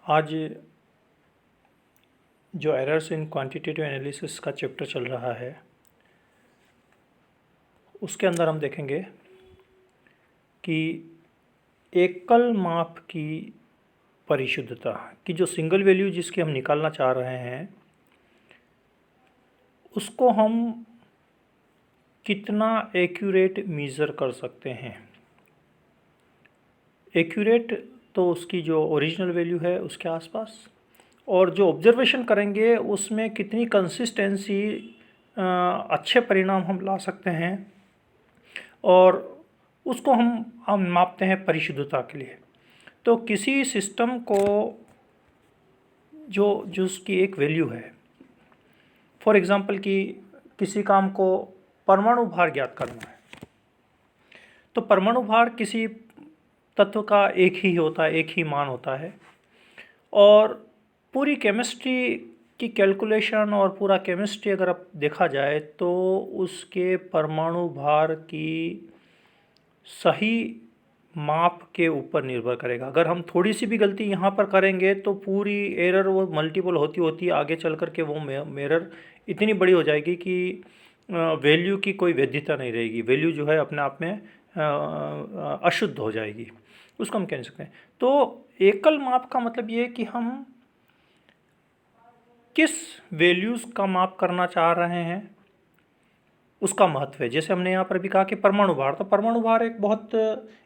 आज जो errors in quantitative analysis का चैप्टर चल रहा है उसके अंदर हम देखेंगे कि एकल माप की परिशुद्धता की जो सिंगल वैल्यू जिसकी हम निकालना चाह रहे हैं उसको हम कितना एक्यूरेट मेज़र कर सकते हैं। एक्यूरेट तो उसकी जो ओरिजिनल वैल्यू है उसके आसपास, और जो ऑब्जर्वेशन करेंगे उसमें कितनी कंसिस्टेंसी अच्छे परिणाम हम ला सकते हैं, और उसको हम मापते हैं परिशुद्धता के लिए। तो किसी सिस्टम को जो उसकी एक वैल्यू है, फॉर एग्ज़ाम्पल कि किसी काम को परमाणु भार ज्ञात करना है, तो परमाणु भार किसी तत्व का एक ही होता है, एक ही मान होता है, और पूरी केमिस्ट्री की कैलकुलेशन और पूरा केमिस्ट्री अगर अब देखा जाए तो उसके परमाणु भार की सही माप के ऊपर निर्भर करेगा। अगर हम थोड़ी सी भी गलती यहाँ पर करेंगे तो पूरी एरर वो मल्टीपल होती होती आगे चल कर के वो एरर इतनी बड़ी हो जाएगी कि वैल्यू की कोई वैधता नहीं रहेगी। वैल्यू जो है अपने आप में अशुद्ध हो जाएगी, उसको हम कह सकते हैं। तो एकल माप का मतलब ये है कि हम किस वैल्यूज़ का माप करना चाह रहे हैं उसका महत्व है। जैसे हमने यहाँ पर भी कहा कि परमाणु भार, तो परमाणु भार एक बहुत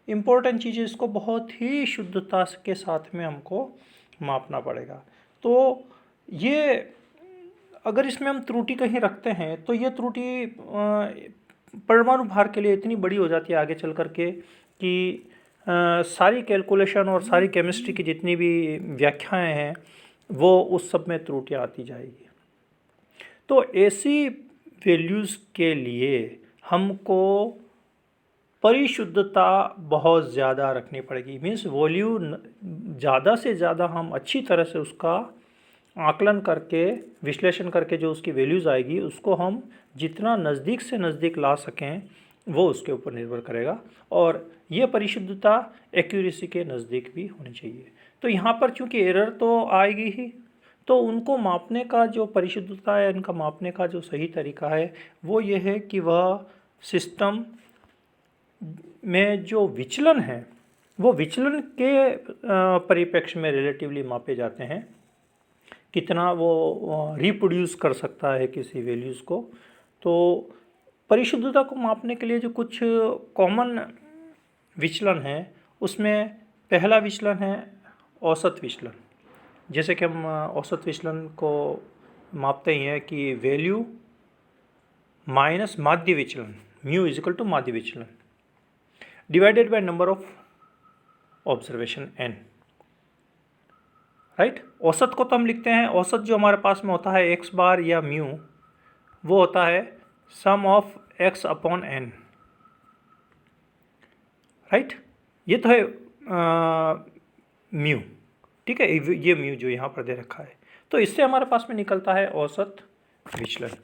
इम्पोर्टेंट चीज़ है, इसको बहुत ही शुद्धता के साथ में हमको मापना पड़ेगा। तो ये अगर इसमें हम त्रुटि कहीं रखते हैं तो ये त्रुटि परमाणु भार के लिए इतनी बड़ी हो जाती है आगे चल कर के कि सारी कैलकुलेशन और सारी केमिस्ट्री की जितनी भी व्याख्याएं हैं वो उस सब में त्रुटियाँ आती जाएगी। तो ऐसी वैल्यूज़ के लिए हमको परिशुद्धता बहुत ज़्यादा रखनी पड़ेगी। मीन्स वैल्यू ज़्यादा से ज़्यादा हम अच्छी तरह से उसका आकलन करके विश्लेषण करके जो उसकी वैल्यूज़ आएगी उसको हम जितना नज़दीक से नज़दीक ला सकें वो उसके ऊपर निर्भर करेगा, और ये परिशुद्धता एक्यूरेसी के नज़दीक भी होनी चाहिए। तो यहाँ पर चूँकि एरर तो आएगी ही, तो उनको मापने का जो परिशुद्धता है, इनका मापने का जो सही तरीका है वो ये है कि वह सिस्टम में जो विचलन है वो विचलन के परिप्रेक्ष्य में रिलेटिवली मापे जाते हैं। कितना वो रिप्रोड्यूस कर सकता है किसी वैल्यूज़ को। तो परिशुद्धता को मापने के लिए जो कुछ कॉमन विचलन है उसमें पहला विचलन है औसत विचलन। जैसे कि हम औसत विचलन को मापते ही हैं कि वैल्यू माइनस माध्य विचलन, म्यू इज इक्वल टू माध्य विचलन divided by number of observation n, right. औसत को तो हम लिखते हैं, औसत जो हमारे पास में होता है x बार या म्यू, वो होता है sum of x upon n, right. ये तो है म्यू, ठीक है, ये म्यू जो यहाँ पर दे रखा है। तो इससे हमारे पास में निकलता है औसत विचलन।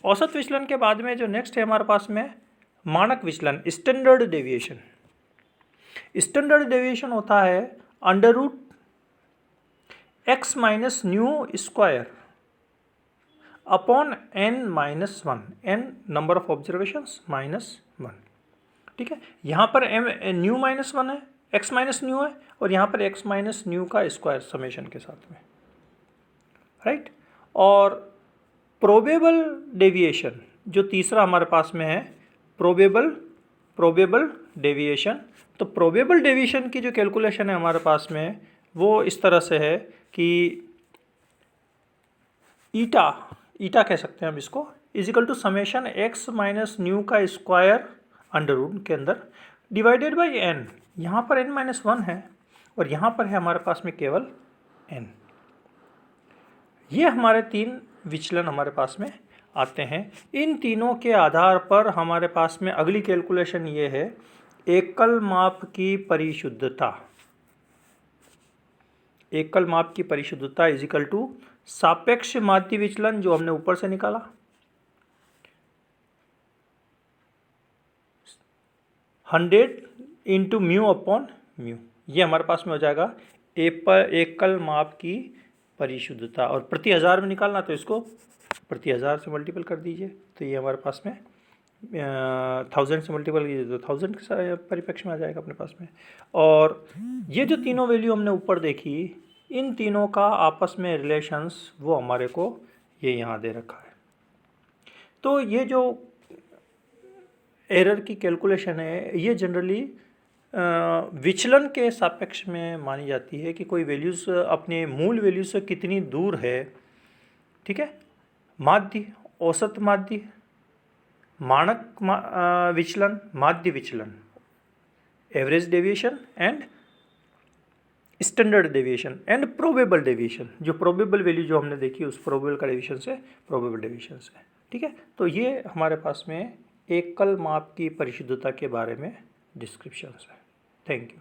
औसत विचलन के बाद में जो नेक्स्ट है हमारे पास में मानक विचलन, स्टैंडर्ड डेविएशन। स्टैंडर्ड डेविएशन होता है under root x minus mu square upon n minus 1, n number of observations minus 1, ठीक है। यहाँ पर न्यू माइनस 1 है, x माइनस न्यू है, और यहाँ पर x माइनस न्यू का स्क्वायर समेशन के साथ में, राइट। और प्रोबेबल डेविएशन जो तीसरा हमारे पास में है, प्रोबेबल डेविएशन। तो प्रोबेबल डेविएशन की जो कैलकुलेशन है हमारे पास में वो इस तरह से है कि ईटा कह सकते हैं हम इसको, is equal to summation x minus mu का स्क्वायर अंडर रूट के अंदर डिवाइडेड बाई n। यहाँ पर n माइनस 1 है और यहाँ पर है हमारे पास में केवल n। ये हमारे तीन विचलन हमारे पास में आते हैं। इन तीनों के आधार पर हमारे पास में अगली कैलकुलेशन ये है एकल माप की परिशुद्धता। एकल माप की परिशुद्धता इज इक्वल टू सापेक्ष माध्य विचलन जो हमने ऊपर से निकाला, 100 इंटू म्यू अपॉन म्यू, ये हमारे पास में हो जाएगा एकल माप की परिशुद्धता, और प्रति हज़ार में निकालना तो इसको प्रति हज़ार से मल्टीपल कर दीजिए, तो ये हमारे पास में 1000 से मल्टीपल कीजिए तो 1000 के परिप्रेक्ष्य में आ जाएगा अपने पास में। और ये जो तीनों वैल्यू हमने ऊपर देखी, इन तीनों का आपस में रिलेशंस वो हमारे को ये यहाँ दे रखा है। तो ये जो एरर की कैलकुलेशन है ये जनरली विचलन के सापेक्ष में मानी जाती है कि कोई वैल्यूज़ अपने मूल वैल्यू से कितनी दूर है, ठीक है। माध्य, औसत माध्य, मानक विचलन, माध्य विचलन, average deviation and standard deviation and probable deviation. जो प्रोबेबल वैल्यू जो हमने देखी उस प्रोबेबल का डेविएशन से प्रोबेबल डेविएशन से, ठीक है। तो ये हमारे पास में एकल माप की परिशुद्धता के बारे में डिस्क्रिप्शन है। Thank you.